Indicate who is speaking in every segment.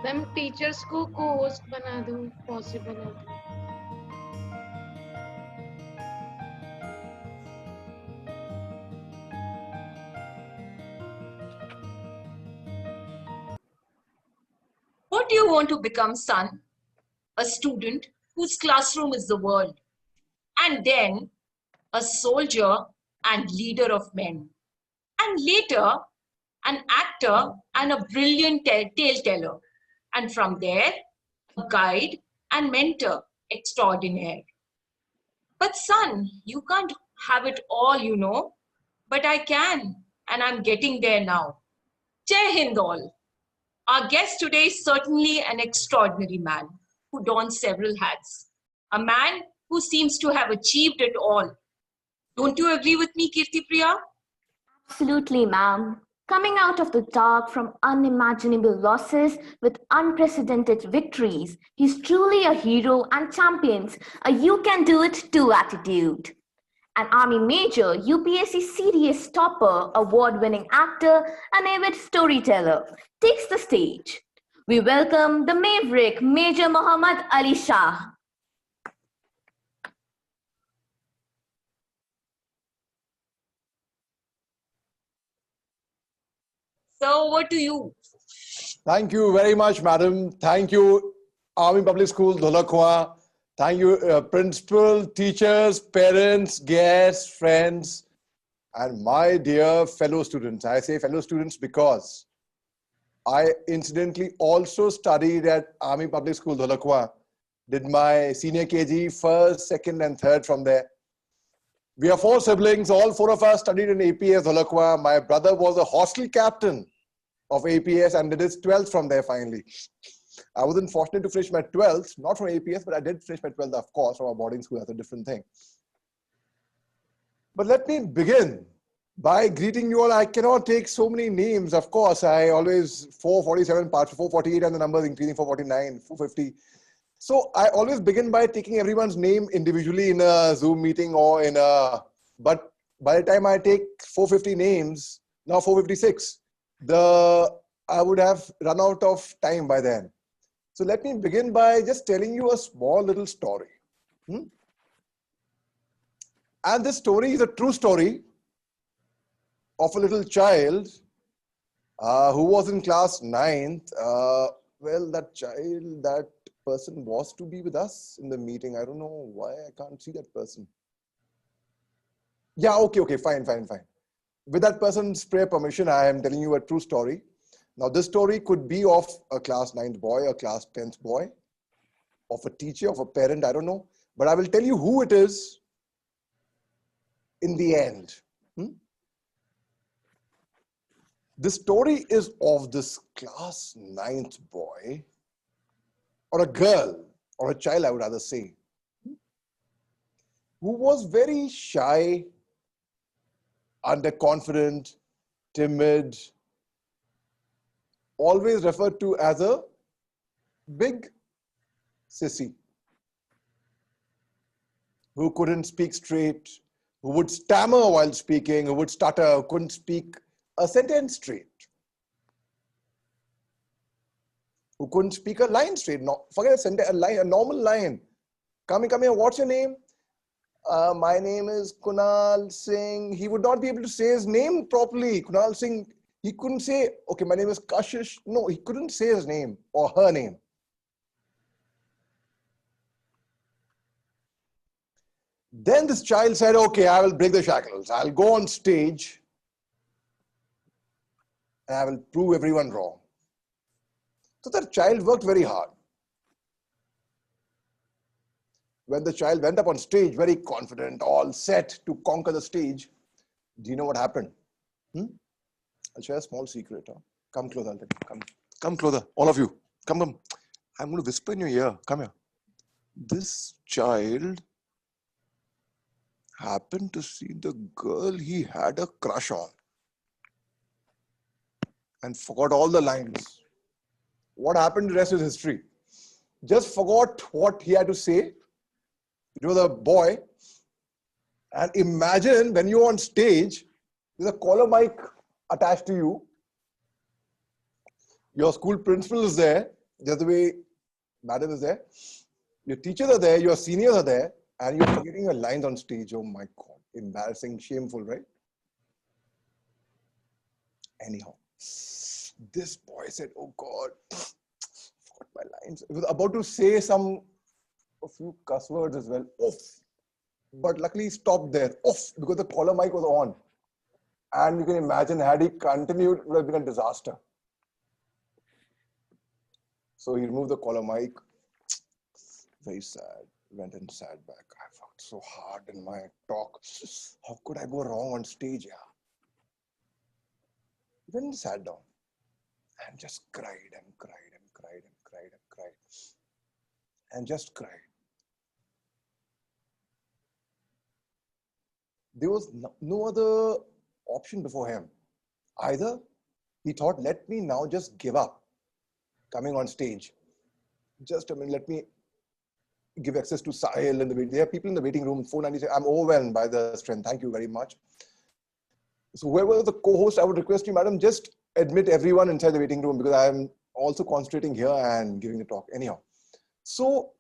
Speaker 1: Ma'am teachers को co-host बना दूं, पॉसिबल हो तो।
Speaker 2: What do you want to become, son? A student whose classroom is the world, and then a soldier and leader of men, and later an actor and a brilliant tale teller, and from there, a guide and mentor extraordinaire. But son, you can't have it all, you know. But I can, and I'm getting there now. Jai Hind all. Our guest today is certainly an extraordinary man who dons several hats. A man who seems to have achieved it all. Don't you agree with me, Kirti Priya?
Speaker 3: Absolutely, ma'am. Coming out of the dark from unimaginable losses with unprecedented victories, he's truly a hero and champions a you can do it too attitude. An Army Major, UPSC CDS topper, award-winning actor, and avid storyteller, takes the stage. We welcome the maverick Major Mohammed Ali Shah.
Speaker 2: So, over to you.
Speaker 4: Thank you very much, madam. Thank you, Army Public School, Dholakwa. Thank you, principal, teachers, parents, guests, friends, and my dear fellow students. I say fellow students because I incidentally also studied at Army Public School, Dholakwa. Did my senior KG, first, second, and third from there. We are 4 siblings. All 4 of us studied in APS, Dholakwa. My brother was a hostel captain of APS and did his 12th from there finally. I wasn't fortunate to finish my 12th, not from APS, but I did finish my 12th, of course, from a boarding school. That's a different thing. But let me begin by greeting you all. I cannot take so many names, of course. I always 447 parts, 448, and the number is increasing, 449, 450. So I always begin by taking everyone's name individually in a Zoom meeting or in a, but by the time I take 450 names, now 456, I would have run out of time by then. So let me begin by just telling you a small little story. And this story is a true story of a little child who was in class 9th. Well, that person was to be with us in the meeting. I don't know why I can't see that person. Yeah, okay, fine. With that person's prayer permission, I am telling you a true story. Now, this story could be of a class 9th boy, a class 10th boy, of a teacher, of a parent, I don't know. But I will tell you who it is in the end. The story is of this class 9th boy, or a girl, or a child, I would rather say, who was very shy, underconfident, timid, always referred to as a big sissy, who couldn't speak straight, who would stammer while speaking, who would stutter, who couldn't speak a sentence straight, who couldn't speak a line straight. No, forget a sentence, a normal line. Come here, what's your name? My name is Kunal Singh. He would not be able to say his name properly. Kunal Singh, he couldn't say, okay, my name is Kashish. No, he couldn't say his name or her name. Then this child said, okay, I will break the shackles. I'll go on stage and I will prove everyone wrong. So that child worked very hard. When the child went up on stage, very confident, all set to conquer the stage, do you know what happened? I'll share a small secret. Come closer, I'll tell you. Come closer, all of you. Come. I'm going to whisper in your ear. Come here. This child happened to see the girl he had a crush on and forgot all the lines. What happened, the rest is history. Just forgot what he had to say. It was a boy. And imagine when you're on stage, there's a collar mic attached to you. Your school principal is there. Just the way madam is there, your teachers are there, your seniors are there, and you're forgetting your lines on stage. Oh my God, embarrassing, shameful, right? Anyhow, this boy said, oh God, forgot my lines. He was about to say a few cuss words as well. Oof. But luckily he stopped there. Oof, because the collar mic was on. And you can imagine, had he continued, it would have been a disaster. So he removed the collar mic. Very sad. Went and sat back. I felt so hard in my talk. How could I go wrong on stage? Yeah. Then he sat down and just cried and cried and cried and cried and cried. And just cried. There was no other option before him. Either he thought, let me now just give up coming on stage. Just a minute, let me give access to Sahil and there are people in the waiting room, 490. I'm overwhelmed by the strength. Thank you very much. So whoever the co-host, I would request you, madam, just admit everyone inside the waiting room because I'm also concentrating here and giving the talk. Anyhow, so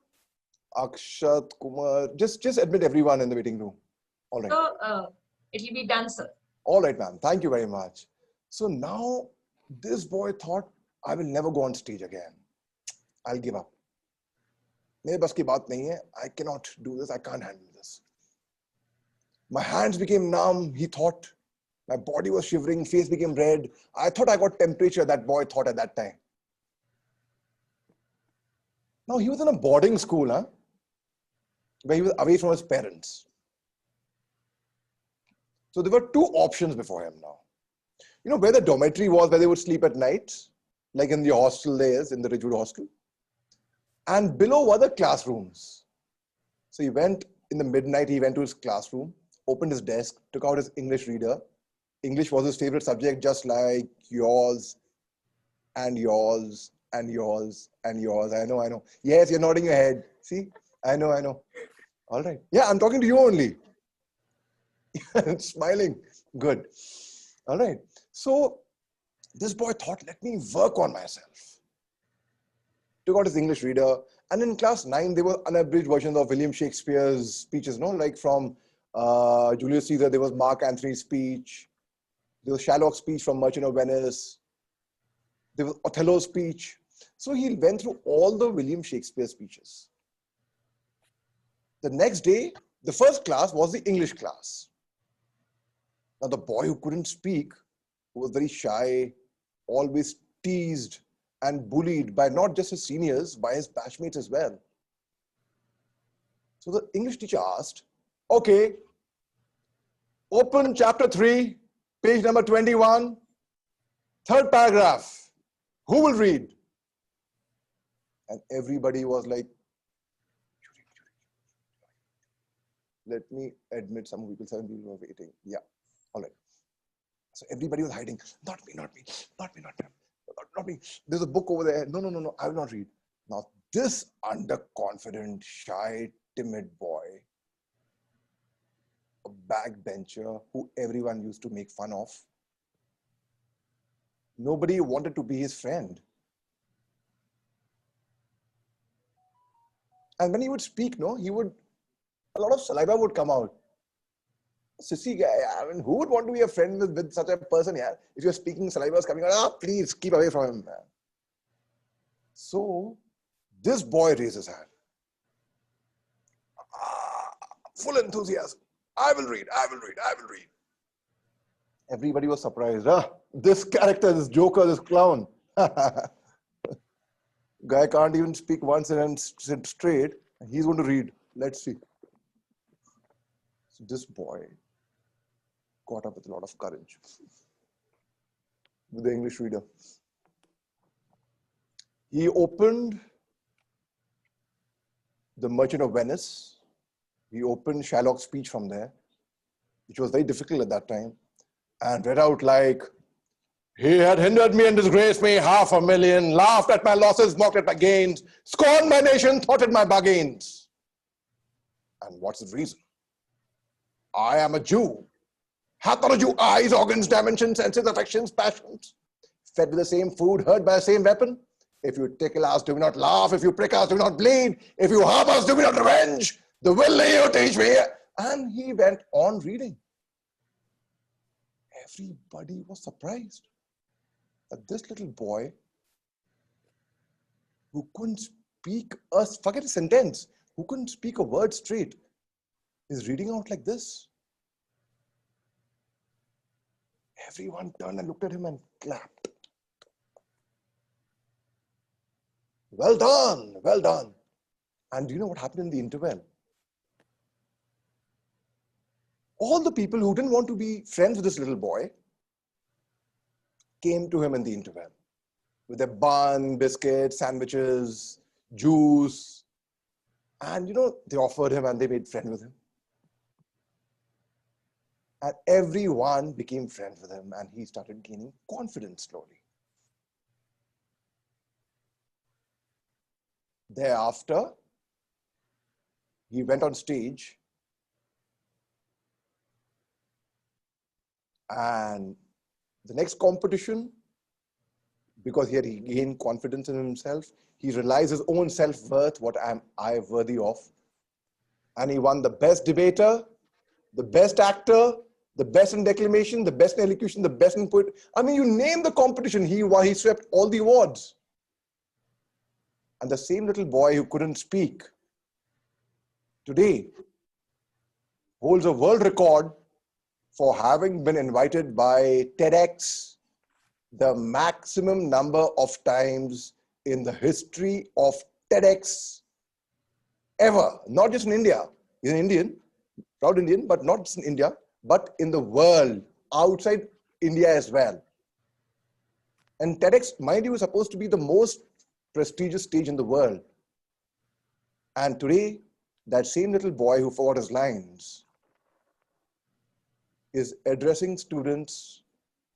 Speaker 4: Akshat, Kumar, just admit everyone in the waiting room. All right.
Speaker 2: So, it will be done, sir.
Speaker 4: All right, ma'am. Thank you very much. So now this boy thought, I will never go on stage again. I'll give up. मेरे बस की बात नहीं है. I cannot do this. I can't handle this. My hands became numb. He thought. My body was shivering. Face became red. I thought I got temperature. That boy thought at that time. Now he was in a boarding school, where he was away from his parents. So there were two options before him now. You know where the dormitory was, where they would sleep at night, like in the hostel there is, in the Ridgewood hostel. And below were the classrooms. So he went in the midnight, he went to his classroom, opened his desk, took out his English reader. English was his favorite subject, just like yours and yours and yours and yours. I know. Yes, you're nodding your head. See? I know. All right. Yeah, I'm talking to you only. Smiling. Good. All right. So this boy thought, let me work on myself. Took out his English reader. And in class 9, there were unabridged versions of William Shakespeare's speeches, like from Julius Caesar, there was Mark Antony's speech. There was Shylock's speech from Merchant of Venice. There was Othello's speech. So he went through all the William Shakespeare speeches. The next day, the first class was the English class. Now the boy who couldn't speak, who was very shy, always teased and bullied by not just his seniors, by his batchmates as well. So the English teacher asked, okay, open chapter 3, page number 21, third paragraph. Who will read? And everybody was like, let me admit some people, 7 people were waiting. Yeah, all right. So everybody was hiding. Not me. There's a book over there. No, I will not read. Now this underconfident, shy, timid boy, a backbencher who everyone used to make fun of, nobody wanted to be his friend. And when he would speak, a lot of saliva would come out. Sissy guy, who would want to be a friend with such a person? Yeah? If you're speaking, saliva is coming out, please keep away from him. Man. So this boy raised his hand. Full enthusiasm. I will read. Everybody was surprised. This character, this joker, this clown. Guy can't even speak one sentence straight. He's going to read. Let's see. So this boy got up with a lot of courage with the English reader. He opened The Merchant of Venice. He opened Shylock's speech from there, which was very difficult at that time, and read out like, he had hindered me and disgraced me, 500,000, laughed at my losses, mocked at my gains, scorned my nation, thwarted my bargains. And what's the reason? I am a Jew. Hath not a Jew eyes, organs, dimensions, senses, affections, passions? Fed with the same food, hurt by the same weapon? If you tickle us, do we not laugh? If you prick us, do we not bleed? If you harm us, do we not revenge? The will you teach me? And he went on reading. Everybody was surprised that this little boy who couldn't speak forget a sentence, who couldn't speak a word straight, is reading out like this. Everyone turned and looked at him and clapped. Well done, well done. And do you know what happened in the interval? All the people who didn't want to be friends with this little boy came to him in the interval with their bun, biscuits, sandwiches, juice. And they offered him and they made friends with him. And everyone became friends with him and he started gaining confidence slowly. Thereafter, he went on stage and the next competition, because he had gained confidence in himself, he realized his own self-worth, what am I worthy of? And he won the best debater, the best actor, the best in declamation, the best in elocution, the best in poetry. I mean, you name the competition, he swept all the awards. And the same little boy who couldn't speak today holds a world record for having been invited by TEDx the maximum number of times in the history of TEDx ever. Not just in India. He's an Indian, proud Indian, but not just in India, but in the world, outside India as well. And TEDx, mind you, is supposed to be the most prestigious stage in the world. And today, that same little boy who forgot his lines is addressing students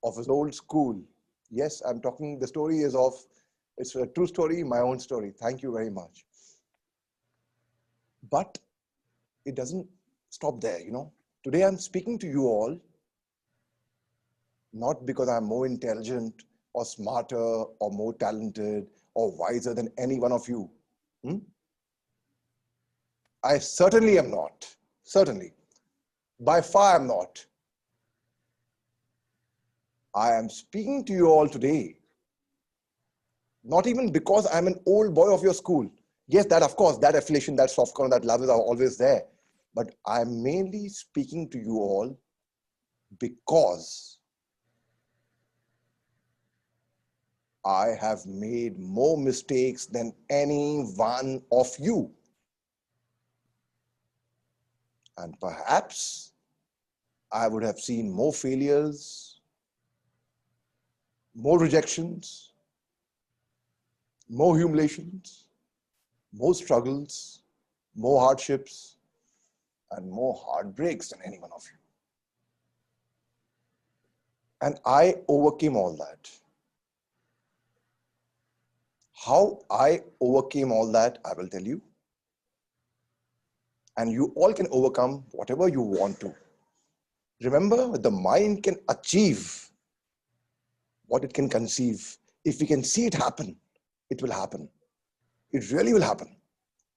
Speaker 4: of his old school. Yes, I'm talking, the story is it's a true story, my own story. Thank you very much. But it doesn't stop there, Today I'm speaking to you all, not because I'm more intelligent or smarter or more talented or wiser than any one of you. I certainly am not. Certainly. By far I'm not. I am speaking to you all today, not even because I'm an old boy of your school. Yes, that of course, that affiliation, that soft corner, that love is always there. But I'm mainly speaking to you all because I have made more mistakes than any one of you. And perhaps I would have seen more failures, more rejections, more humiliations, more struggles, more hardships, and more heartbreaks than any one of you. And I overcame all that. How I overcame all that, I will tell you. And you all can overcome whatever you want to. Remember, the mind can achieve what it can conceive. If we can see it happen, it will happen. It really will happen.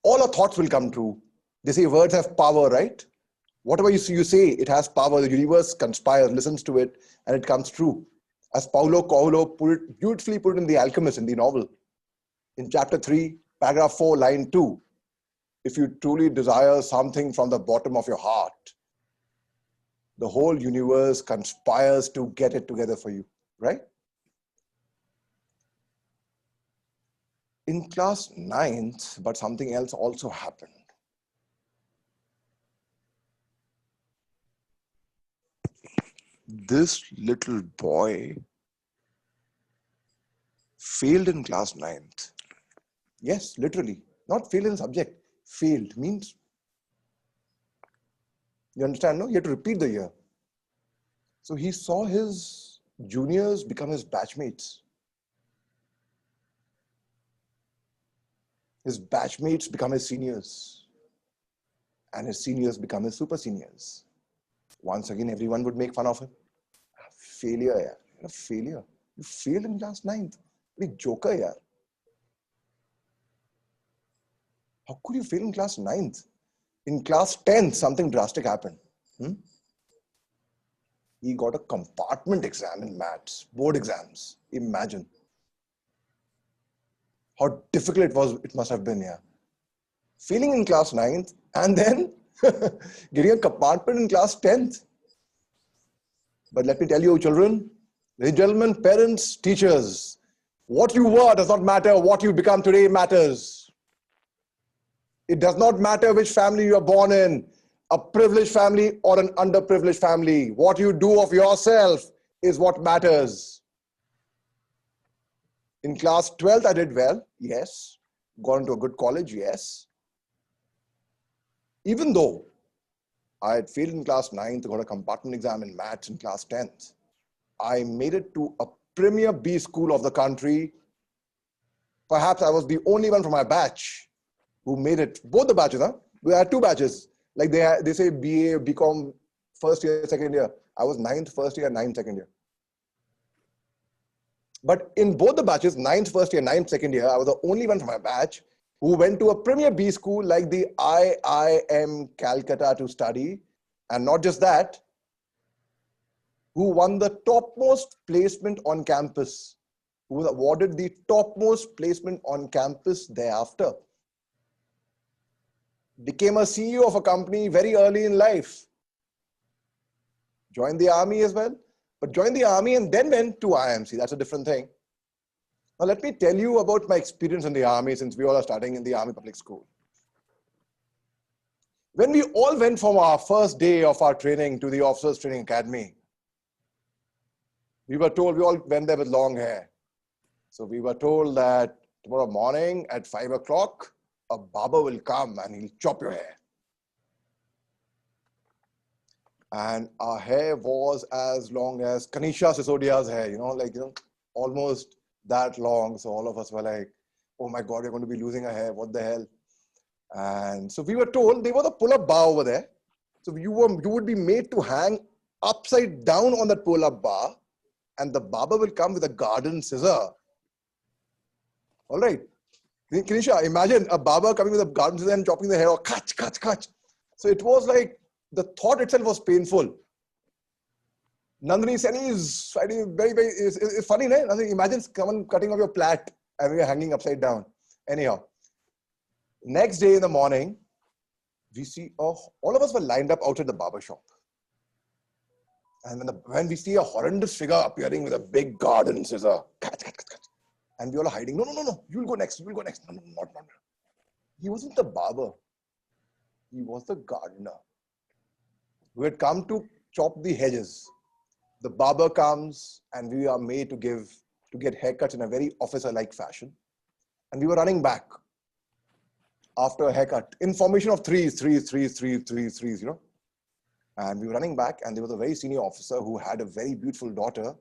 Speaker 4: All our thoughts will come true. They say words have power, right? Whatever you say, it has power. The universe conspires, listens to it, and it comes true. As Paulo Coelho beautifully put it in The Alchemist, in the novel, in chapter 3, paragraph 4, line 2. If you truly desire something from the bottom of your heart, the whole universe conspires to get it together for you, right? In class 9th, but something else also happened. This little boy failed in class 9th. Yes, literally. Not failed in subject. Failed means, you understand, no? You have to repeat the year. So he saw his juniors become his batchmates. His batchmates become his seniors. And his seniors become his super seniors. Once again, everyone would make fun of him. Failure, yaar. You're a failure. You failed in class 9th. Big joker, yaar. How could you fail in class 9th? In class 10th, something drastic happened. He got a compartment exam in maths, board exams. Imagine how difficult it must have been, yeah. Failing in class 9th and then getting a compartment in class 10th. But let me tell you, children, ladies and gentlemen, parents, teachers, what you were does not matter. What you become today matters. It does not matter which family you are born in, a privileged family or an underprivileged family. What you do of yourself is what matters. In class 12th, I did well, yes. Got into a good college, yes. Even though I had failed in class 9th, got a compartment exam in maths in class 10th, I made it to a premier B school of the country. Perhaps I was the only one from my batch who made it. Both the batches, huh? We had 2 batches. Like they say BA, BCom, first year, second year. I was 9th first year, 9th second year. But in both the batches, 9th first year, 9th second year, I was the only one from my batch who went to a premier B school like the IIM Calcutta to study. And not just that, who won the topmost placement on campus, who was awarded the topmost placement on campus thereafter. Became a CEO of a company very early in life. Joined the army as well, but joined the army and then went to IMC. That's a different thing. Now let me tell you about my experience in the army, since we all are starting in the Army Public School. When we all went from our first day of our training to the Officers Training Academy, we were told, we all went there with long hair. So we were told that tomorrow morning at 5 o'clock, a barber will come and he'll chop your hair. And our hair was as long as Kanisha Sisodia's hair, almost that long. So all of us were like, oh my God, we're going to be losing our hair. What the hell? And so we were told there was a pull-up bar over there. So you would be made to hang upside down on that pull-up bar, and the barber will come with a garden scissor. All right. Kanisha, imagine a barber coming with a garden scissor and chopping the hair off. Catch, catch, catch. So it was like, the thought itself was painful. Nandini Seni is fighting it's funny, right? Imagine someone cutting off your plait and you're hanging upside down. Anyhow, next day in the morning, we see, all of us were lined up outside the barber shop. And when we see a horrendous figure appearing with a big garden scissor, catch, catch, catch, catch. And we all are hiding. No, you'll go next. No, not. He wasn't the barber. He was the gardener who had come to chop the hedges. The barber comes and we are made to get haircuts in a very officer-like fashion. And we were running back after a haircut in formation of threes, And we were running back and there was a very senior officer who had a very beautiful daughter.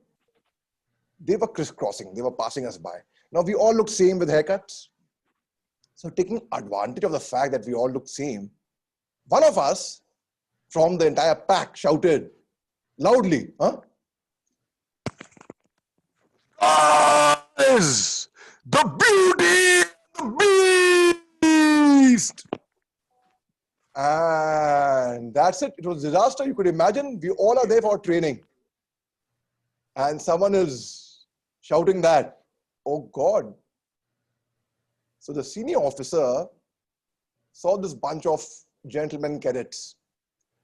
Speaker 4: They were crisscrossing, they were passing us by. Now we all looked same with haircuts. So taking advantage of the fact that we all looked same, one of us from the entire pack shouted loudly, "Is the beauty, the beast!" And that's it. It was a disaster. You could imagine we all are there for training. And someone is shouting that. Oh God. So the senior officer saw this bunch of gentlemen cadets,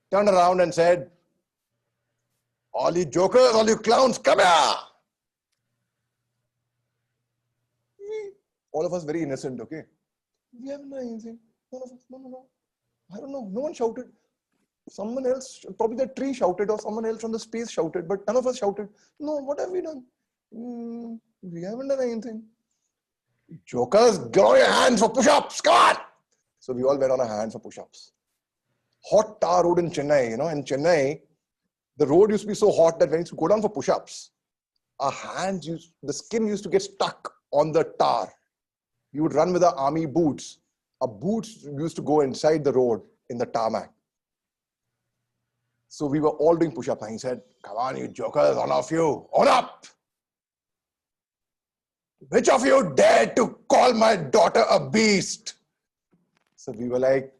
Speaker 4: turned around and said, "All you jokers, all you clowns, come here." All of us very innocent, okay? We haven't done anything. None of us, no. I don't know. No one shouted. Someone else, probably the tree shouted or someone else from the space shouted, but none of us shouted. No, what have we done? We haven't done anything. Jokers, get on your hands for push-ups. Come on. So we all went on our hands for push-ups. Hot tar road in Chennai. In Chennai, the road used to be so hot that when you used to go down for push-ups, our hands the skin used to get stuck on the tar. You would run with our army boots. Our boots used to go inside the road in the tarmac. So we were all doing push-ups and he said, "Come on, you jokers, all of you, on up! Which of you dared to call my daughter a beast?" So we were like,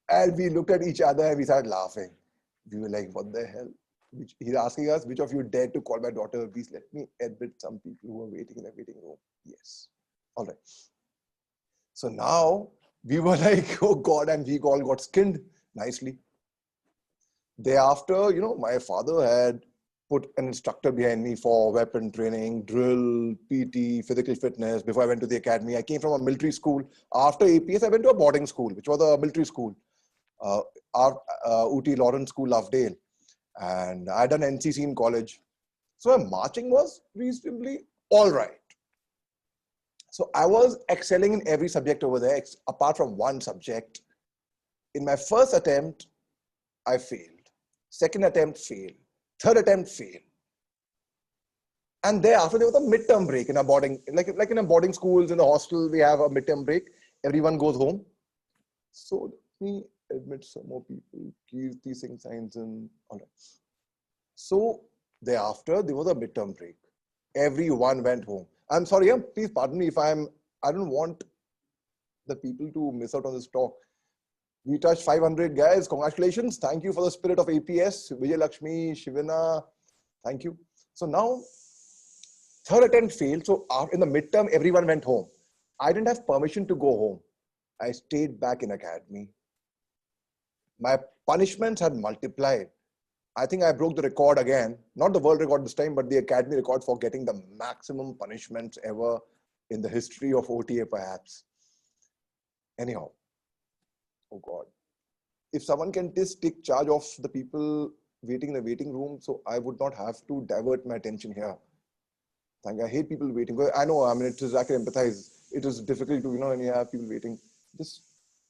Speaker 4: and we looked at each other and we started laughing. We were like, what the hell? He's asking us, which of you dared to call my daughter? Please let me admit some people who are waiting in the waiting room. Yes. All right. So now we were like, oh God, and we all got skinned nicely. Thereafter, my father had put an instructor behind me for weapon training, drill, PT, physical fitness. Before I went to the academy, I came from a military school. After APS, I went to a boarding school, which was a military school, Uti Lawrence School, Lovedale. And I had done NCC in college. So my marching was reasonably all right. So I was excelling in every subject over there, apart from one subject. In my first attempt, I failed. Second attempt, failed. Third attempt, failed. And thereafter, there was a midterm break in a boarding, like in a boarding schools, in the hostel, we have a midterm break. Everyone goes home. So let me admit some more people. Kirti Singh signs in. All right. So thereafter, there was a midterm break. Everyone went home. I'm sorry, please pardon me if I don't want the people to miss out on this talk. We touched 500 guys. Congratulations. Thank you for the spirit of APS. Vijay Lakshmi, Shivana. Thank you. So now, third attempt failed. So in the midterm, everyone went home. I didn't have permission to go home. I stayed back in academy. My punishments had multiplied. I think I broke the record again. Not the world record this time, but the academy record for getting the maximum punishments ever in the history of OTA perhaps. Anyhow. Oh God. If someone can just take charge of the people waiting in the waiting room, so I would not have to divert my attention here. I hate people waiting. I know, I can empathize. It is difficult to, when you have people waiting. Just,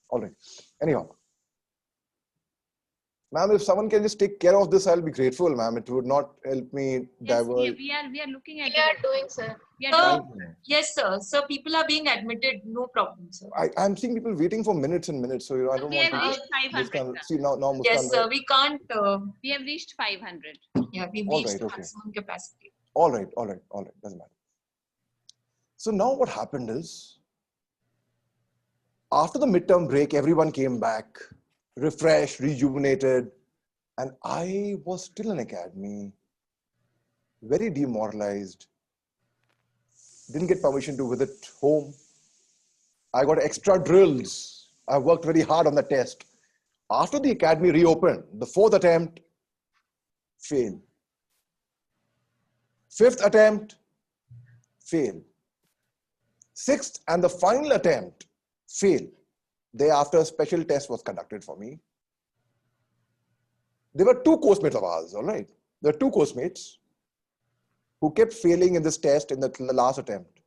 Speaker 4: all right. Anyhow. Ma'am, if someone can just take care of this, I'll be grateful, ma'am. It would not help me divert.
Speaker 1: Yes, we are looking at
Speaker 5: We are doing, sir.
Speaker 1: We are doing.
Speaker 2: Yes, sir. So people are being admitted, no problem, sir.
Speaker 4: I'm seeing people waiting for minutes and minutes, so I don't
Speaker 1: We
Speaker 4: want
Speaker 1: have
Speaker 4: to
Speaker 1: reached 500.
Speaker 4: see now Muskan.
Speaker 2: Yes, sir. We can't.
Speaker 1: We have reached 500.
Speaker 2: Yeah, we've
Speaker 4: All
Speaker 2: reached
Speaker 4: right,
Speaker 2: the
Speaker 4: okay.
Speaker 2: maximum capacity.
Speaker 4: All right. Doesn't matter. So now what happened is, after the midterm break, everyone came back, refreshed, rejuvenated, and I was still in academy, very demoralized. Didn't get permission to visit home. I got extra drills. I worked very hard on the test. After the academy reopened, the fourth attempt, failed. Fifth attempt, failed. Sixth and the final attempt, failed. Thereafter, a special test was conducted for me. There were two course mates of ours, all right? There were two course mates who kept failing in this test in the last attempt.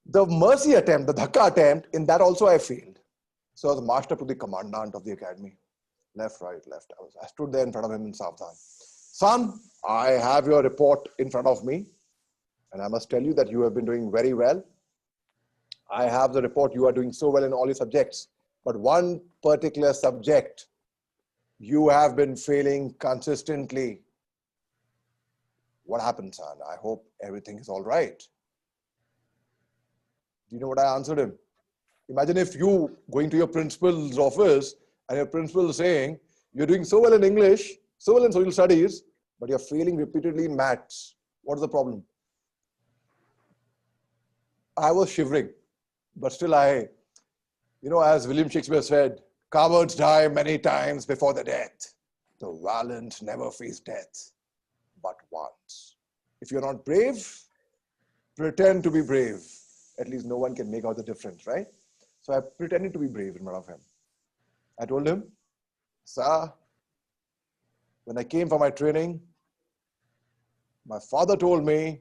Speaker 4: The mercy attempt, the dhakka attempt, in that also I failed. So I was marched up to the commandant of the academy. Left, right, left. I stood there in front of him in Savdhan. Son, I have your report in front of me. And I must tell you that you have been doing very well. I have the report. You are doing so well in all your subjects. But one particular subject, you have been failing consistently. What happened, son? I hope everything is all right. Do you know what I answered him? Imagine if you going to your principal's office and your principal is saying, you're doing so well in English, so well in social studies, but you're failing repeatedly in maths. What is the problem? I was shivering, but still as William Shakespeare said, cowards die many times before the death. The valiant never face death, but once. If you're not brave, pretend to be brave. At least no one can make out the difference, right? So I pretended to be brave in front of him. I told him, sir, when I came for my training, my father told me,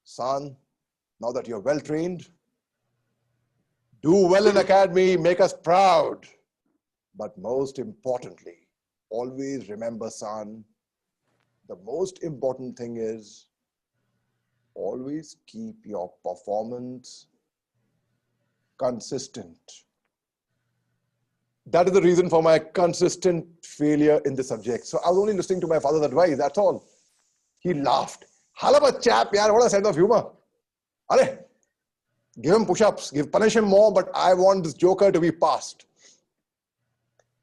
Speaker 4: son, now that you're well trained, do well in academy, make us proud. But most importantly, always remember, son, the most important thing is always keep your performance consistent. That is the reason for my consistent failure in the subject. So I was only listening to my father's advice, that's all. He laughed. Hala chap, yaar, what a sense of humor. Are? Give him push-ups, punish him more, but I want this joker to be passed.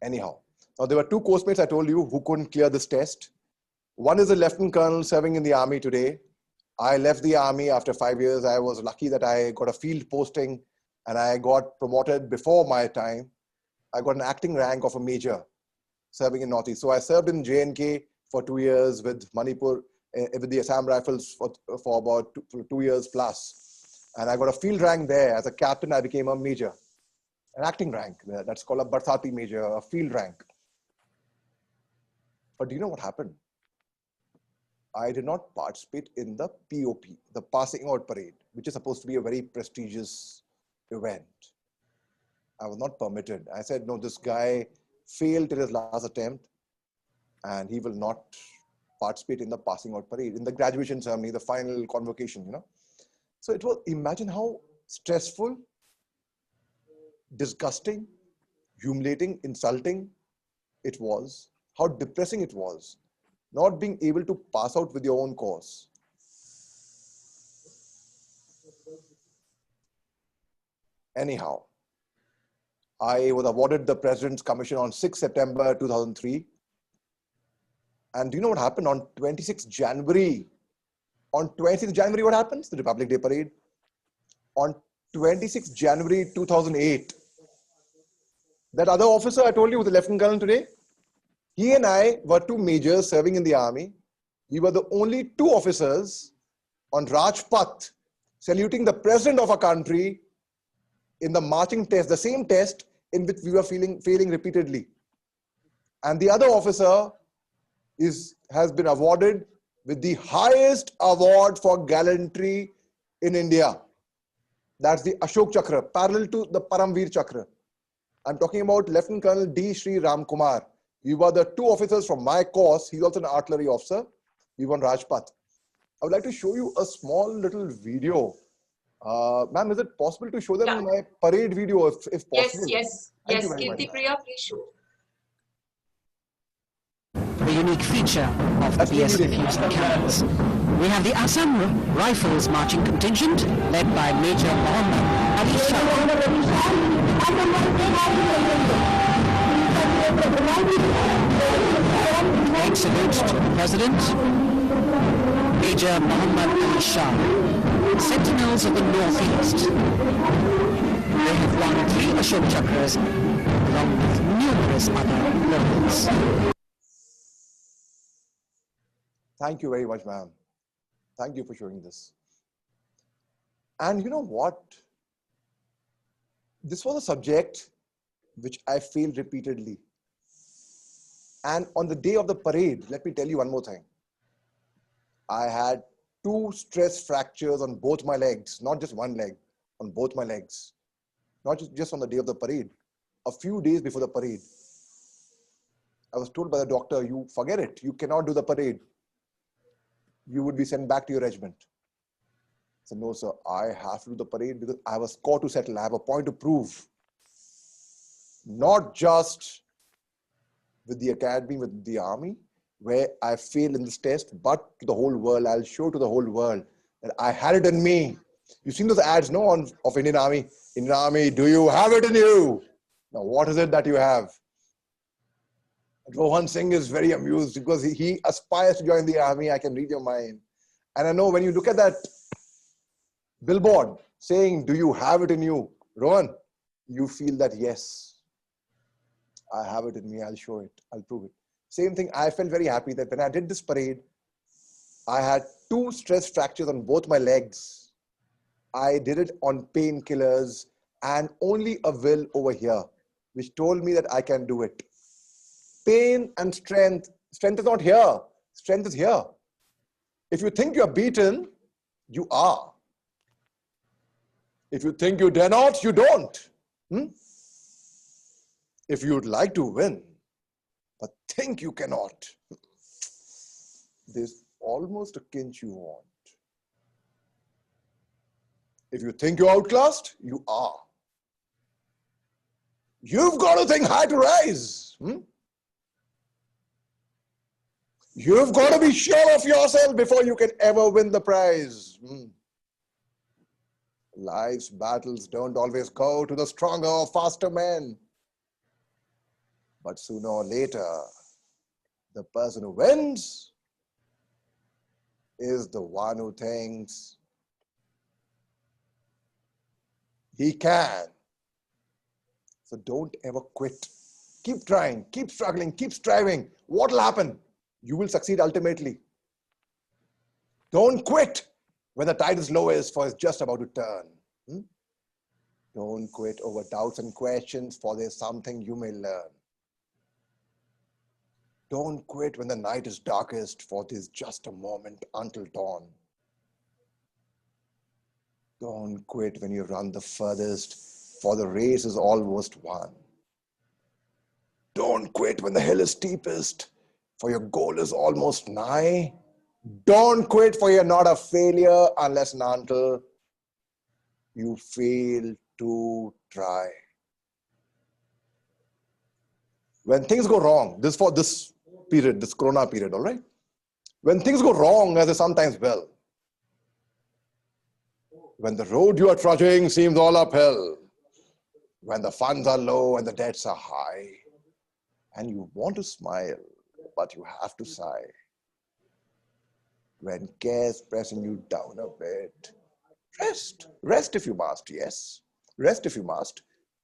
Speaker 4: Anyhow, now there were two course-mates I told you who couldn't clear this test. One is a lieutenant colonel serving in the army today. I left the army after 5 years. I was lucky that I got a field posting and I got promoted before my time. I got an acting rank of a major serving in Northeast. So I served in J&K for 2 years, with Manipur, with the Assam Rifles for about 2 years plus. And I got a field rank there. As a captain, I became a major, an acting rank. That's called a Barsati major, a field rank. But do you know what happened? I did not participate in the POP, the passing out parade, which is supposed to be a very prestigious event. I was not permitted. I said, no, this guy failed in his last attempt and he will not participate in the passing out parade, in the graduation ceremony, the final convocation, you know. So it was, imagine how stressful, disgusting, humiliating, insulting it was, how depressing it was, not being able to pass out with your own course. Anyhow, I was awarded the President's Commission on 6 September 2003. And do you know what happened on 26th January? On 26th January, what happens? The Republic Day Parade. On 26th January 2008, that other officer I told you was the Lieutenant Colonel today. He and I were two majors serving in the army. We were the only two officers on Rajpath saluting the president of our country in the marching test, the same test in which we were failing repeatedly. And the other officer has been awarded with the highest award for gallantry in India. That's the Ashok Chakra, parallel to the Paramveer Chakra. I'm talking about Lieutenant Colonel D. Sri Ram Kumar. We were the two officers from my course. He's also an artillery officer. We were on Rajpath. I would like to show you a small little video. Ma'am, is it possible to show them my parade video if possible?
Speaker 2: Yes. Kirti Priya, please show.
Speaker 5: The unique feature of the BSF using cannons. We have the Assam Rifles marching contingent led by Major Mohammed Ali Shah. Flag salute to the President, Major Mohammed Ali Shah, Sentinels of the Northeast. They have won 3 Ashok Chakras along with numerous other laurels.
Speaker 4: Thank you very much, ma'am. Thank you for showing this. And you know what? This was a subject which I failed repeatedly. And on the day of the parade, let me tell you one more thing. I had 2 stress fractures on both my legs, not just one leg, on both my legs. Not just on the day of the parade. A few days before the parade, I was told by the doctor, you forget it, you cannot do the parade. You would be sent back to your regiment. I said, no, sir, I have to do the parade because I have a score to settle. I have a point to prove. Not just with the academy, with the army, where I failed in this test, but to the whole world. I'll show to the whole world that I had it in me. You've seen those ads, no, of Indian Army. Indian Army, do you have it in you? Now, what is it that you have? Rohan Singh is very amused because he aspires to join the army. I can read your mind. And I know when you look at that billboard saying, do you have it in you? Rohan, you feel that, yes, I have it in me. I'll show it. I'll prove it. Same thing. I felt very happy that when I did this parade, I had 2 stress fractures on both my legs. I did it on painkillers and only a will over here, which told me that I can do it. Pain and strength. Strength is not here. Strength is here. If you think you're beaten, you are. If you think you dare not, you don't. If you'd like to win, but think you cannot, there's almost a kinch you want. If you think you're outclassed, you are. You've got to think high to rise. You've got to be sure of yourself before you can ever win the prize. Life's battles don't always go to the stronger or faster men. But sooner or later, the person who wins is the one who thinks he can. So don't ever quit. Keep trying, keep struggling, keep striving. What will happen? You will succeed ultimately. Don't quit when the tide is lowest, for it's just about to turn. Don't quit over doubts and questions, for there's something you may learn. Don't quit when the night is darkest, for there's just a moment until dawn. Don't quit when you run the furthest, for the race is almost won. Don't quit when the hill is steepest, for your goal is almost nigh. Don't quit, for you're not a failure unless and until you fail to try. When things go wrong, this for this period, this corona period, all right? When things go wrong, as they sometimes will, when the road you are trudging seems all uphill, when the funds are low and the debts are high, and you want to smile, but you have to sigh. When care's pressing you down a bit, rest. Rest if you must, yes. Rest if you must,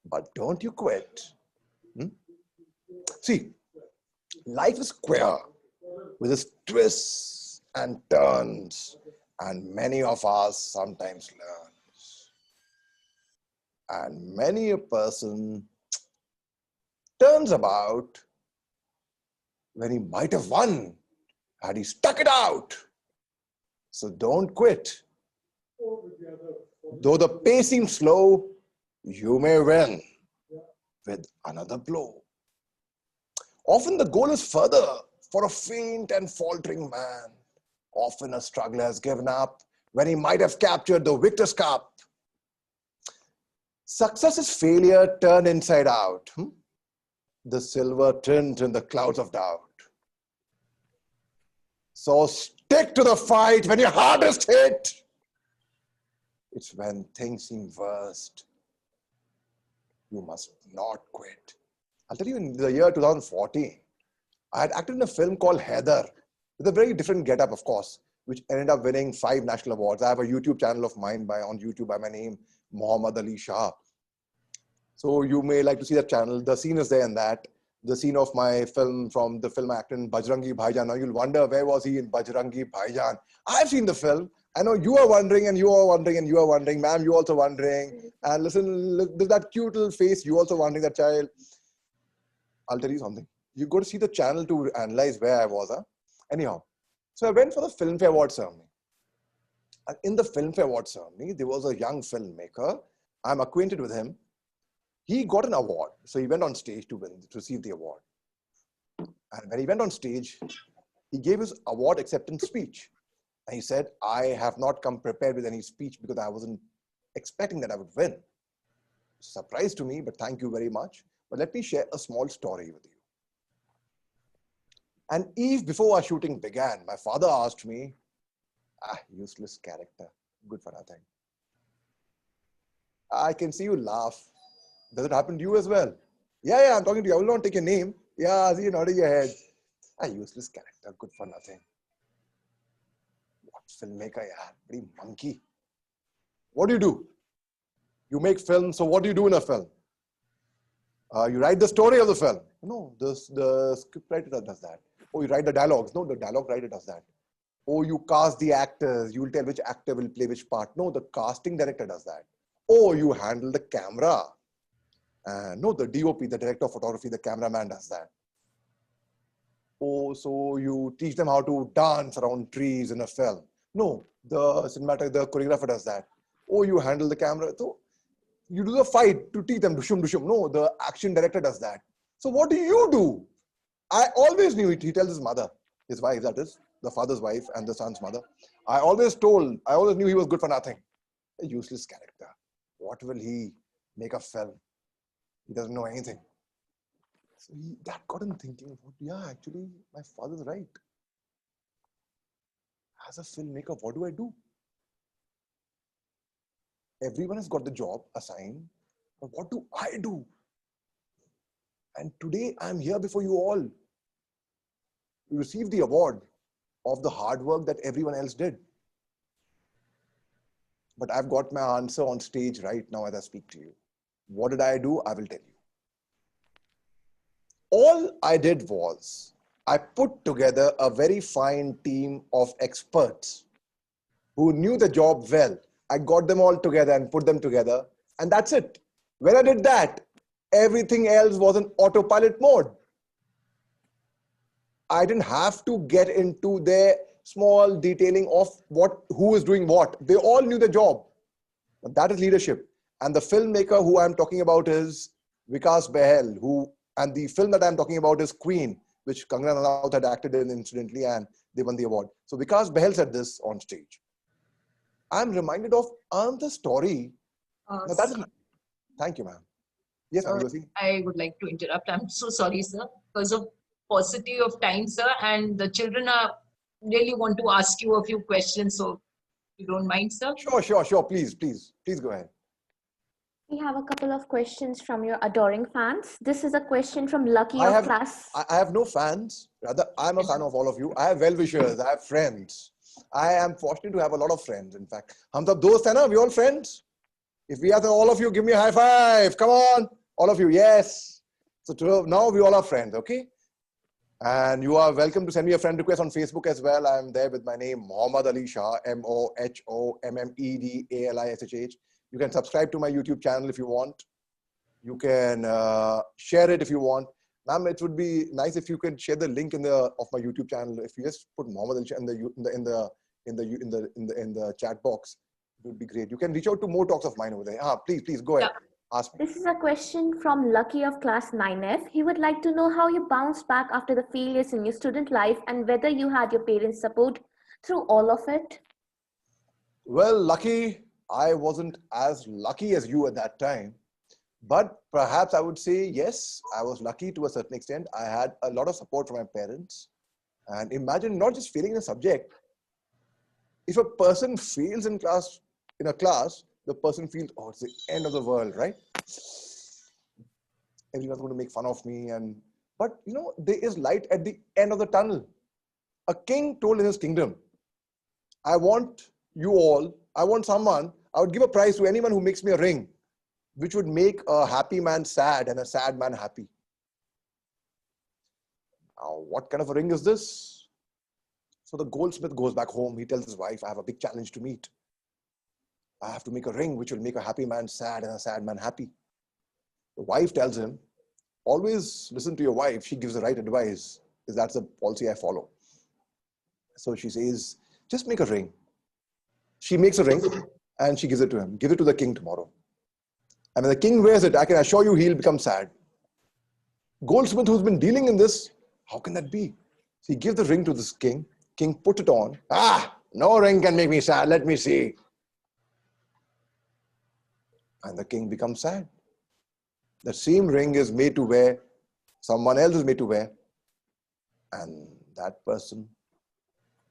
Speaker 4: but don't you quit. See, life is queer with its twists and turns, and many of us sometimes learns. And many a person turns about when he might have won had he stuck it out. So don't quit. Though the pace seems slow, you may win with another blow. Often the goal is further for a faint and faltering man. Often a struggler has given up when he might have captured the victor's cup. Success is failure turned inside out. The silver tint in the clouds of doubt. So stick to the fight when you're hardest hit. It's when things seem worst. You must not quit. I'll tell you, in the year 2014, I had acted in a film called Heather, with a very different getup, of course, which ended up winning 5 national awards. I have a YouTube channel of mine on YouTube by my name, Mohammed Ali Shah. So you may like to see that channel. The scene is there in that. The scene of my film, from the film I acted in, Bajrangi Bhaijaan. Now you'll wonder, where was he in Bajrangi Bhaijaan? I've seen the film. I know you are wondering, and you are wondering, and you are wondering. Ma'am, you also wondering. And listen, look, there's that cute little face. You also wondering, that child. I'll tell you something. You got to see the channel to analyze where I was. Anyhow, so I went for the Filmfare Award ceremony. And in the Filmfare Award ceremony, there was a young filmmaker. I'm acquainted with him. He got an award. So he went on stage to receive the award. And when he went on stage, he gave his award acceptance speech. And he said, I have not come prepared with any speech because I wasn't expecting that I would win. Surprise to me, but thank you very much. But let me share a small story with you. An eve before our shooting began, my father asked me, useless character, good for nothing. I can see you laugh. Does it happen to you as well? Yeah, I'm talking to you. I will not take your name. Yeah, I see you nodding your head. Useless character, good for nothing. What filmmaker, yeah, pretty monkey. What do? You make films, so what do you do in a film? You write the story of the film. No, the script writer does that. Oh, you write the dialogues. No, the dialogue writer does that. Oh, you cast the actors. You will tell which actor will play which part. No, the casting director does that. Oh, you handle the camera. No, the DOP, the director of photography, the cameraman does that. Oh, so you teach them how to dance around trees in a film. No, the choreographer does that. Oh, you handle the camera. So you do the fight to teach them, dushum, dushum. No, the action director does that. So what do you do? I always knew it. He tells his mother, his wife, that is, the father's wife and the son's mother. I always knew he was good for nothing. A useless character. What will he make a film? He doesn't know anything. So that got him thinking, yeah, actually, my father's right. As a filmmaker, what do I do? Everyone has got the job assigned, but what do I do? And today I'm here before you all to receive the award of the hard work that everyone else did. But I've got my answer on stage right now as I speak to you. What did I do? I will tell you. All I did was I put together a very fine team of experts who knew the job well. I got them all together and put them together, and that's it. When I did that, everything else was in autopilot mode. I didn't have to get into their small detailing of who is doing what. They all knew the job. But that is leadership. And the filmmaker who I'm talking about is Vikas Behel, and the film that I'm talking about is Queen, which Kangana Ranaut had acted in incidentally, and they won the award. So Vikas Behel said this on stage. I'm reminded of the story. Thank you, ma'am. Yes, ma'am.
Speaker 2: I would like to interrupt. I'm so sorry, sir, because of paucity of time, sir, and the children really want to ask you a few questions, so you don't mind, sir?
Speaker 4: Sure. Please go ahead.
Speaker 3: We have a couple of questions from your adoring fans. This is a question from Lucky of class.
Speaker 4: I have no fans. Rather, I'm a fan of all of you. I have well-wishers. I have friends. I am fortunate to have a lot of friends, in fact. Hum sab dost hai na? We all friends? If we are all of you, give me a high five. Come on. All of you, yes. So now we all are friends, okay? And you are welcome to send me a friend request on Facebook as well. I'm there with my name, Mohammed Ali Shah, MOHOMMEDALISHH. You can subscribe to my YouTube channel if you want. You can share it if you want. Ma'am, it would be nice if you could share the link of my YouTube channel. If you just put Mohammed Ali Shah in the chat box, it would be great. You can reach out to more talks of mine over there. Please go ahead.
Speaker 2: Yeah.
Speaker 4: Ask me.
Speaker 3: This is a question from Lucky of class 9F. He would like to know how you bounced back after the failures in your student life and whether you had your parents' support through all of it.
Speaker 4: Well, Lucky, I wasn't as lucky as you at that time, but perhaps I would say, yes, I was lucky to a certain extent. I had a lot of support from my parents. And imagine not just failing in a subject. If a person fails in a class, the person feels, oh, it's the end of the world, right? Everyone's going to make fun of me. But there is light at the end of the tunnel. A king told in his kingdom, I want someone, I would give a prize to anyone who makes me a ring, which would make a happy man sad and a sad man happy. Now, what kind of a ring is this? So the goldsmith goes back home. He tells his wife, I have a big challenge to meet. I have to make a ring which will make a happy man sad and a sad man happy. The wife tells him, always listen to your wife. She gives the right advice, because that's the policy I follow. So she says, just make a ring. She makes a ring and she gives it to him. Give it to the king tomorrow. And when the king wears it, I can assure you he'll become sad. Goldsmith, who's been dealing in this, how can that be? So he gives the ring to this king. King put it on. No ring can make me sad. Let me see. And the king becomes sad. The same ring is made to wear, someone else is made to wear. And that person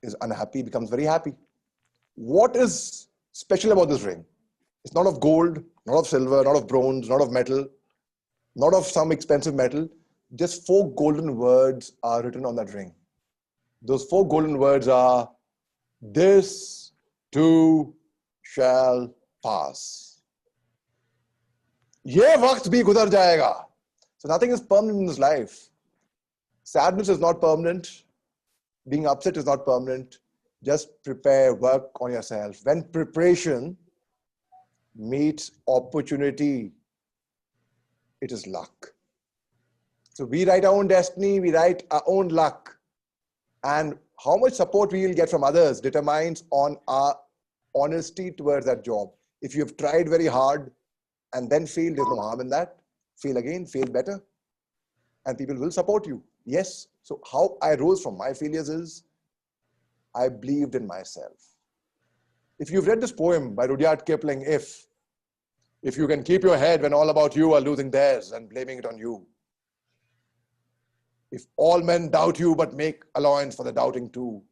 Speaker 4: is unhappy, becomes very happy. What is special about this ring? It's not of gold, not of silver, not of bronze, not of metal, not of some expensive metal. Just 4 golden words are written on that ring. Those 4 golden words are, this too shall pass. Ye waqt bhi guzar jayega. So nothing is permanent in this life. Sadness is not permanent. Being upset is not permanent. Just prepare, work on yourself. When preparation meets opportunity, it is luck. So we write our own destiny, we write our own luck. And how much support we will get from others determines on our honesty towards that job. If you have tried very hard and then failed, there's no harm in that. Fail again, fail better. And people will support you. Yes. So how I rose from my failures is, I believed in myself. If you've read this poem by Rudyard Kipling, if you can keep your head when all about you are losing theirs and blaming it on you. If all men doubt you but make allowance for the doubting too.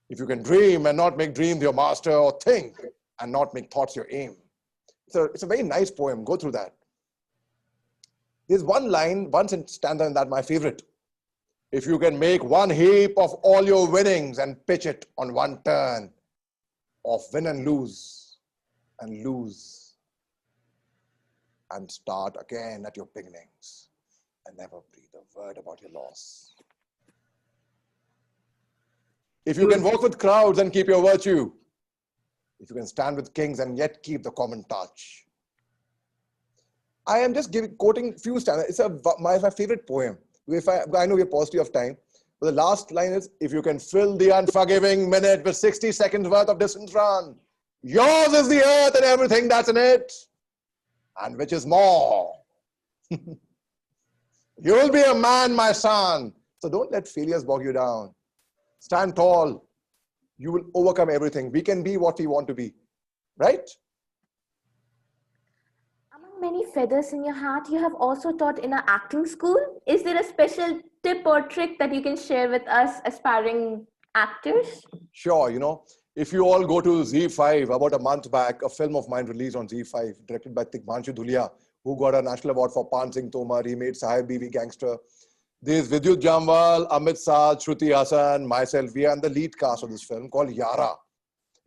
Speaker 4: If you can dream and not make dreams your master, or think and not make thoughts your aim. So it's a very nice poem. Go through that. There's one line, one stanza in that, my favorite. If you can make one heap of all your winnings and pitch it on one turn of win and lose, and start again at your beginnings and never breathe a word about your loss. If you can walk with crowds and keep your virtue, if you can stand with kings and yet keep the common touch. I am just quoting few stanzas. It's my favorite poem. I know we're paucity of time, but the last line is, if you can fill the unforgiving minute with 60 seconds worth of distance run, yours is the earth and everything that's in it, and which is more. You will be a man, my son. So don't let failures bog you down. Stand tall. You will overcome everything. We can be what we want to be, right?
Speaker 3: Among many feathers in your hat, you have also taught in an acting school. Is there a special tip or trick that you can share with us aspiring actors?
Speaker 4: Sure, if you all go to Z5, about a month back, a film of mine released on Z5, directed by Tigmanshu Dhulia, who got a national award for Pan Singh Tomar. He made Sahib Biwi Gangster. There's Vidyut Jamwal, Amit Saad, Shruti Hassan, myself. We are in the lead cast of this film called Yara.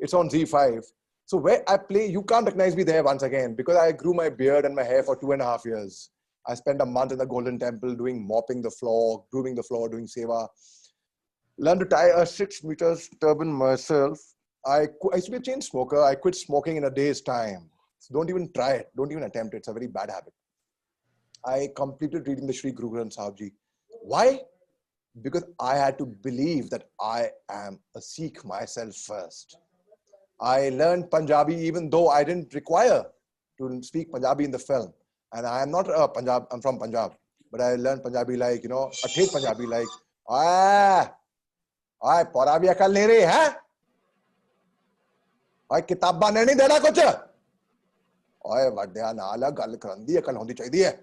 Speaker 4: It's on Z5. So where I play, you can't recognize me there once again because I grew my beard and my hair for 2.5 years. I spent a month in the Golden Temple mopping the floor, grooming the floor, doing seva. Learned to tie a 6 meters turban myself. I used to be a chain smoker. I quit smoking in a day's time. So don't even try it. Don't even attempt it. It's a very bad habit. I completed reading the Sri Guru Granth Sahib Ji. Why? Because I had to believe that I am a Sikh myself first. I learned Punjabi even though I didn't require to speak Punjabi in the film. And I am not I'm from Punjab. But I learned Punjabi like, a Theth Punjabi like, I pora bhi akal nahi rahi, hai? I kitabba nahi dena kuch. Oye, vadya naala gal karan di akal hondi chahiye hai.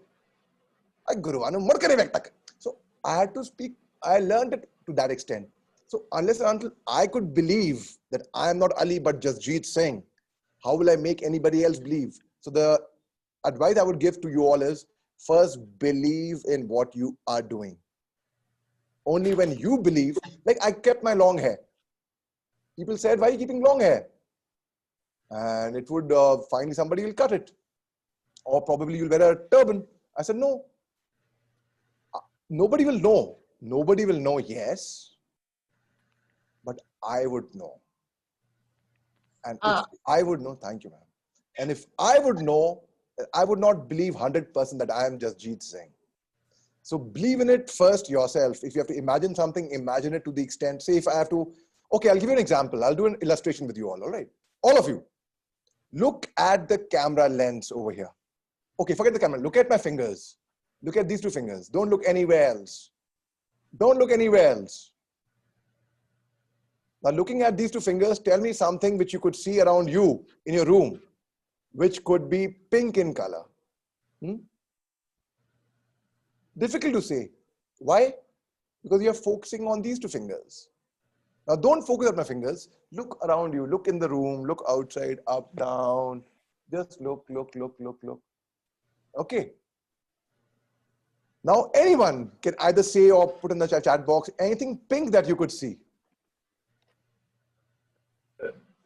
Speaker 4: I guruan nu mud ke nahi vekta. So I had to speak, I learned it to that extent. So unless and until I could believe that I am not Ali but Jasjeet Singh, how will I make anybody else believe? So the advice I would give to you all is, first believe in what you are doing. Only when you believe, like I kept my long hair. People said, why are you keeping long hair? And it would, finally somebody will cut it. Or probably you'll wear a turban. I said, no. Nobody will know. Nobody will know, yes. But I would know. And if I would know, thank you, ma'am. And if I would know, I would not believe 100% that I am Jasjeet Singh. So believe in it first yourself. If you have to imagine something, imagine it to the extent. Say if I have to, okay, I'll give you an example. I'll do an illustration with you all right? All of you. Look at the camera lens over here. Okay, forget the camera. Look at my fingers. Look at these two fingers. Don't look anywhere else. Don't look anywhere else. Now looking at these two fingers, tell me something which you could see around you in your room, which could be pink in color. Difficult to say. Why? Because you're focusing on these two fingers. Now don't focus on my fingers. Look around you. Look in the room. Look outside, up, down. Just look. Okay. Now anyone can either say or put in the chat box anything pink that you could see.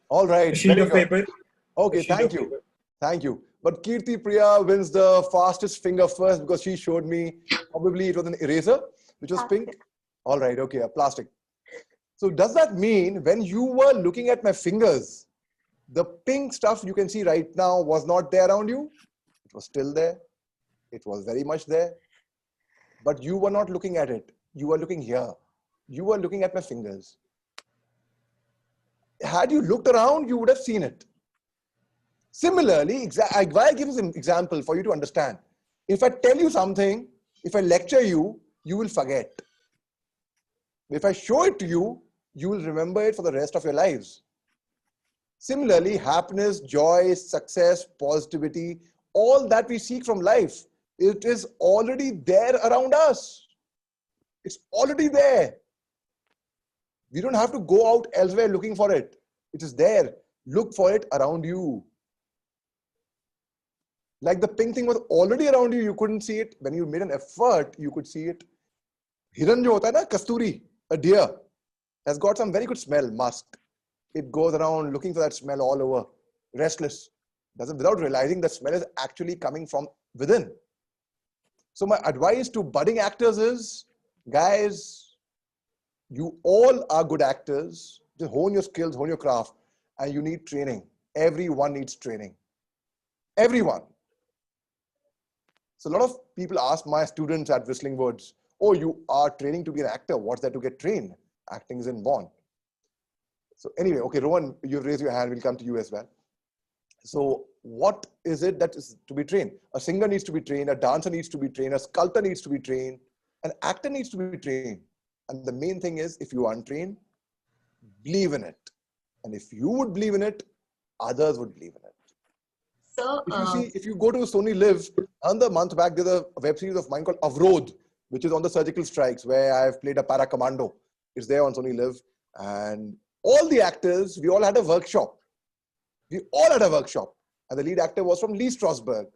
Speaker 4: All right.
Speaker 6: A sheet of paper.
Speaker 4: Okay, thank you. Thank you. But Kirti Priya wins the fastest finger first because she showed me, probably it was an eraser, which was pink. All right, okay, a plastic. So does that mean when you were looking at my fingers, the pink stuff you can see right now was not there around you? It was still there. It was very much there. But you were not looking at it. You were looking here. You were looking at my fingers. Had you looked around, you would have seen it. Similarly, why I give you an example for you to understand. If I tell you something, if I lecture you, you will forget. If I show it to you, you will remember it for the rest of your lives. Similarly, happiness, joy, success, positivity, all that we seek from life, it is already there around us. It's already there. We don't have to go out elsewhere looking for it. It is there. Look for it around you. Like the pink thing was already around you, you couldn't see it. When you made an effort, you could see it. Hiran jo hota hai na, kasturi, a deer, has got some very good smell, musk. It goes around looking for that smell all over, restless. Without realizing the smell is actually coming from within. So my advice to budding actors is, guys, you all are good actors. Just hone your skills, hone your craft, and you need training. Everyone needs training. Everyone. So a lot of people ask my students at Whistling Woods, oh, you are training to be an actor. What's there to get trained? Acting is inborn. So anyway, okay, Rohan, you've raised your hand. We'll come to you as well. So what is it that is to be trained? A singer needs to be trained. A dancer needs to be trained. A sculptor needs to be trained. An actor needs to be trained. And the main thing is, if you are untrained, believe in it. And if you would believe in it, others would believe in it.
Speaker 2: So,
Speaker 4: If you go to Sony Live, another month back, there's a web series of mine called Avrodh, which is on the surgical strikes, where I've played a para commando. It's there on Sony Live. And all the actors, we all had a workshop. And the lead actor was from Lee Strasberg.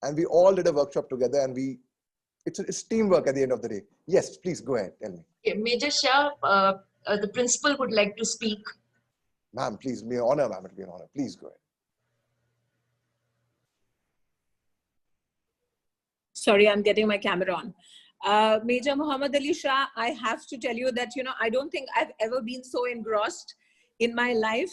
Speaker 4: And we all did a workshop together, and it's teamwork at the end of the day. Yes, please go ahead, tell me.
Speaker 2: okay, Major Shah, the principal would like to speak.
Speaker 4: Ma'am, please, be an honor, ma'am, it'll be an honor. Please go ahead.
Speaker 6: Sorry, I'm getting my camera on. Major Mohammed Ali Shah, I have to tell you that, I don't think I've ever been so engrossed in my life,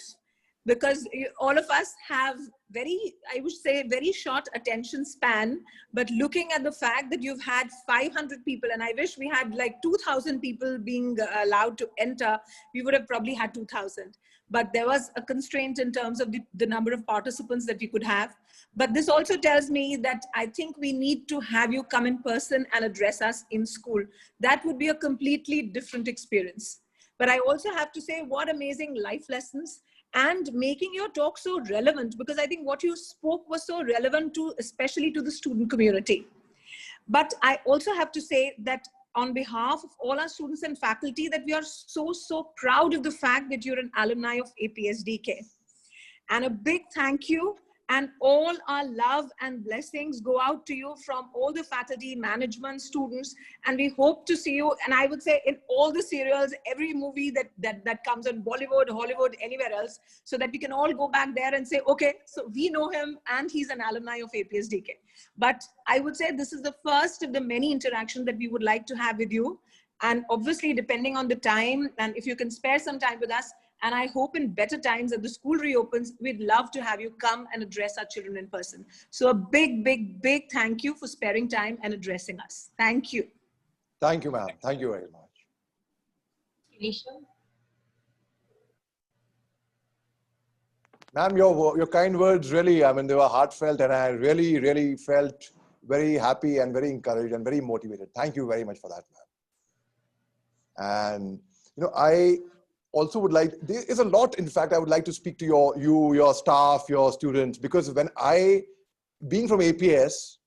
Speaker 6: because all of us have I would say, very short attention span. But looking at the fact that you've had 500 people, and I wish we had like 2,000 people being allowed to enter, we would have probably had 2,000. But there was a constraint in terms of the number of participants that we could have. But this also tells me that I think we need to have you come in person and address us in school. That would be a completely different experience. But I also have to say, what amazing life lessons, and making your talk so relevant, because I think what you spoke was so relevant to, especially to the student community. But I also have to say that on behalf of all our students and faculty, that we are so proud of the fact that you're an alumni of APSDK. And a big thank you, and all our love and blessings go out to you from all the faculty, management, students, and we hope to see you. And I would say in all the serials, every movie that comes on Bollywood, Hollywood, anywhere else, so that we can all go back there and say, okay, so we know him and he's an alumni of APSDK. But I would say this is the first of the many interactions that we would like to have with you. And obviously, depending on the time, and if you can spare some time with us, and I hope in better times that the school reopens, we'd love to have you come and address our children in person. So a big thank you for sparing time and addressing us. Thank you.
Speaker 4: Thank you, ma'am. Thank you very much. Ma'am, your kind words really, I mean, they were heartfelt, and I really felt very happy and very encouraged and very motivated. Thank you very much for that, ma'am. And, I also would like, there is a lot, in fact, I would like to speak to your staff, your students, because being from APS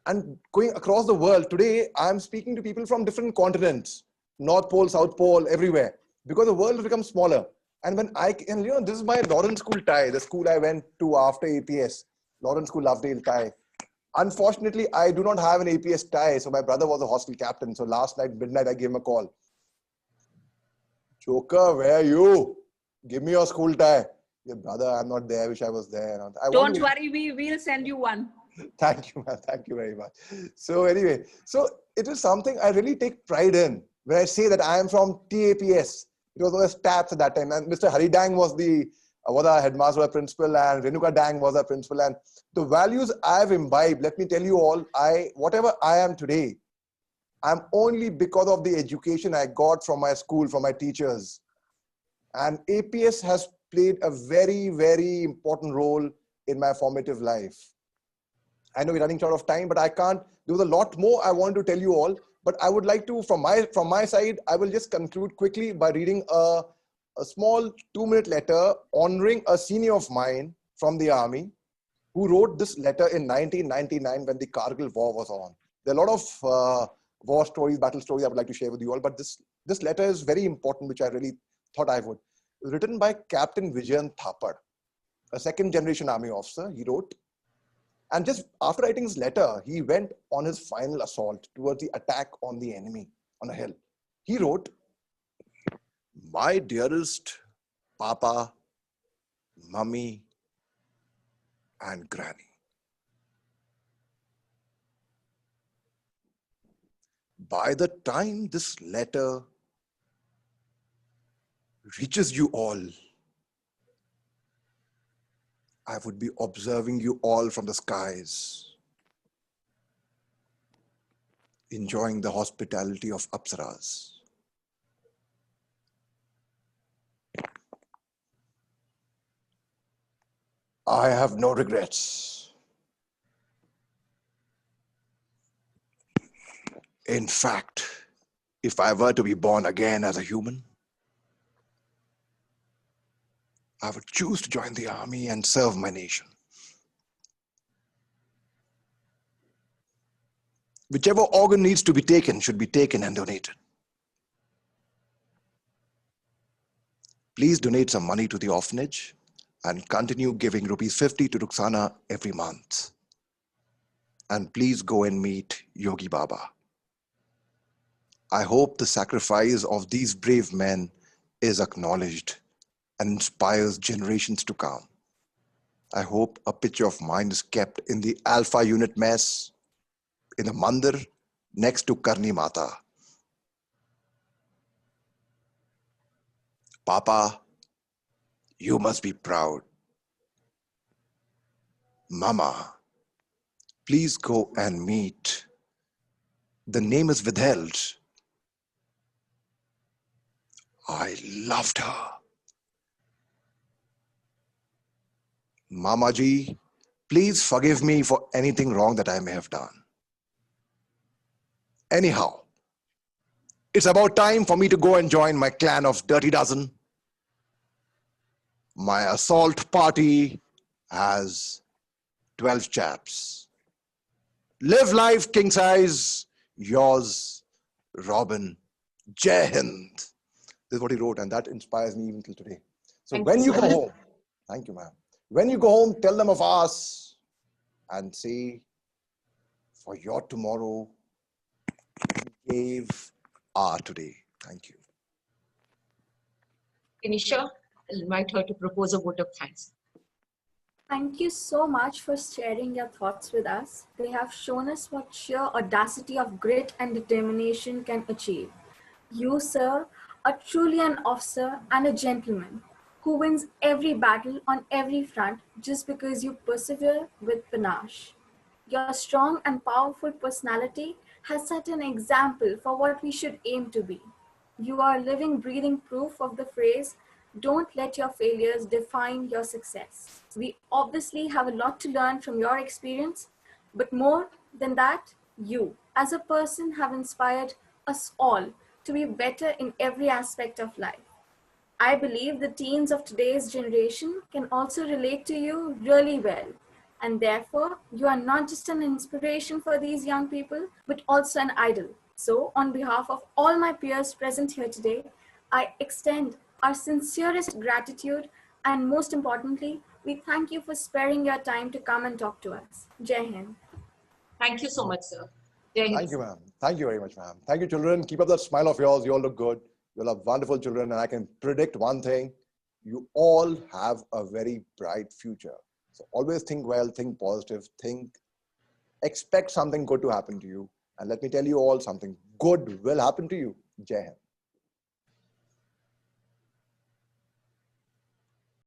Speaker 4: and going across the world, today I'm speaking to people from different continents, North Pole, South Pole, everywhere, because the world has become smaller. And this is my Lawrence School tie, the school I went to after APS, Lawrence School, Lovedale tie. Unfortunately, I do not have an APS tie, so my brother was a hostel captain. So last night, midnight, I gave him a call. Joker, where are you? Give me your school tie. Yeah, brother, I'm not there. I wish I was there.
Speaker 6: Don't worry, we'll send you one.
Speaker 4: Thank you, man. Thank you very much. So anyway, it is something I really take pride in when I say that I am from TAPS. It was always TAPS at that time. And Mr. Hari Dang was our headmaster, our principal, and Renuka Dang was our principal. And the values I've imbibed, let me tell you all, whatever I am today, I'm only because of the education I got from my school, from my teachers. And APS has played a very important role in my formative life. I know we're running short of time, but I can't. There was a lot more I want to tell you all, but I would like to, from my side, I will just conclude quickly by reading a small 2-minute letter honoring a senior of mine from the army who wrote this letter in 1999 when the Kargil war was on. There are a lot of war stories, battle stories I would like to share with you all, but this This letter is very important, which I really thought I would. It was written by Captain Vijayan Thapar, a second generation army officer. He wrote, and just after writing his letter, he went on his final assault towards the attack on the enemy on a hill. He wrote, "My dearest Papa, Mummy, and Granny, by the time this letter reaches you all, I would be observing you all from the skies, enjoying the hospitality of Apsaras. I have no regrets. In fact, if I were to be born again as a human, I would choose to join the army and serve my nation. Whichever organ needs to be taken should be taken and donated. Please donate some money to the orphanage and continue giving ₹50 to Ruxana every month. And please go and meet Yogi Baba. I hope the sacrifice of these brave men is acknowledged and inspires generations to come. I hope a picture of mine is kept in the Alpha Unit Mess, in the Mandir next to Karni Mata. Papa, you must be proud. Mama, please go and meet. The name is withheld. I loved her. Mama ji, please forgive me for anything wrong that I may have done. Anyhow, it's about time for me to go and join my clan of Dirty Dozen. My assault party has 12 chaps. Live life king size. Yours, Robin. Jai Hind. This is what he wrote, and that inspires me even till today. So when you go home, thank you, ma'am. When you go home, tell them of us and say, for your tomorrow, we gave our today. Thank you.
Speaker 2: Tanisha, I'll invite her to propose a vote of thanks.
Speaker 7: Thank you so much for sharing your thoughts with us. They have shown us what sheer audacity of grit and determination can achieve. You, sir, are truly an officer and a gentleman who wins every battle on every front just because you persevere with panache. Your strong and powerful personality has set an example for what we should aim to be. You are living, breathing proof of the phrase, "Don't let your failures define your success." We obviously have a lot to learn from your experience, but more than that, you, as a person, have inspired us all to be better in every aspect of life. I believe the teens of today's generation can also relate to you really well. And therefore, you are not just an inspiration for these young people, but also an idol. So, on behalf of all my peers present here today, I extend our sincerest gratitude, and most importantly, we thank you for sparing your time to come and talk to us. Jai Hind.
Speaker 2: Thank you so much, sir. Jai Hind.
Speaker 4: Thank you, ma'am. Thank you very much, ma'am. Thank you, children. Keep up that smile of yours. You all look good. You'll have wonderful children. And I can predict one thing. You all have a very bright future. So always think well, think positive, expect something good to happen to you. And let me tell you all, something good will happen to you. Jai Hind.